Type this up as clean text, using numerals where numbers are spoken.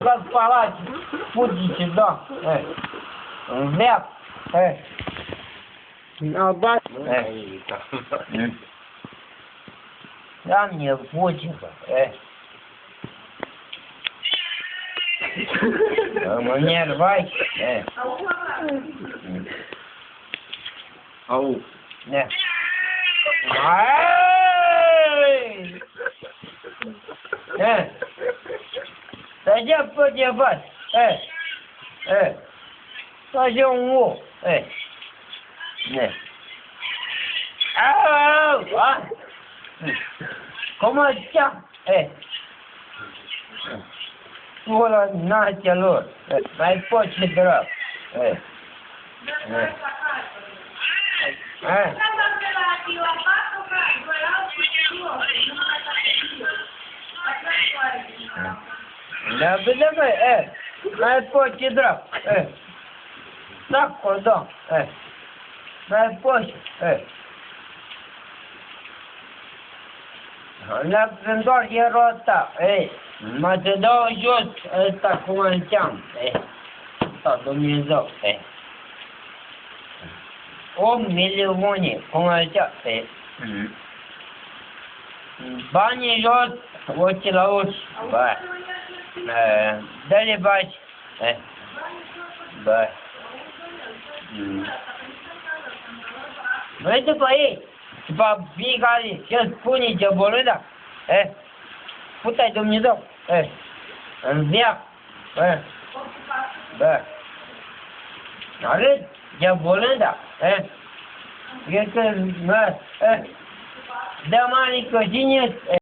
băgat palați, pudice, da. În veac. În albat. Da, mi-e voce, bă. Mă nervai. Au. Ne. Săgea pe debat. Săgea un ou. Ne. Cum așa? Ăla nația lor. Mai poți să drag. Da, bine, băi, mai poți să drag. Da, cordon. Mai poți. La doar era ta, mă te dau jos ăsta cum înceam, sau Dumnezeu, 8 milioane, cum zicea, banii jos, ochi la uși, bă, dă-le baci, bă, noi după ei, după fiecare, ce spune ce bolândă, puteai Dumnezeu, în veac, bă, arăt ce bolândă, e că, mă, dă mani că cine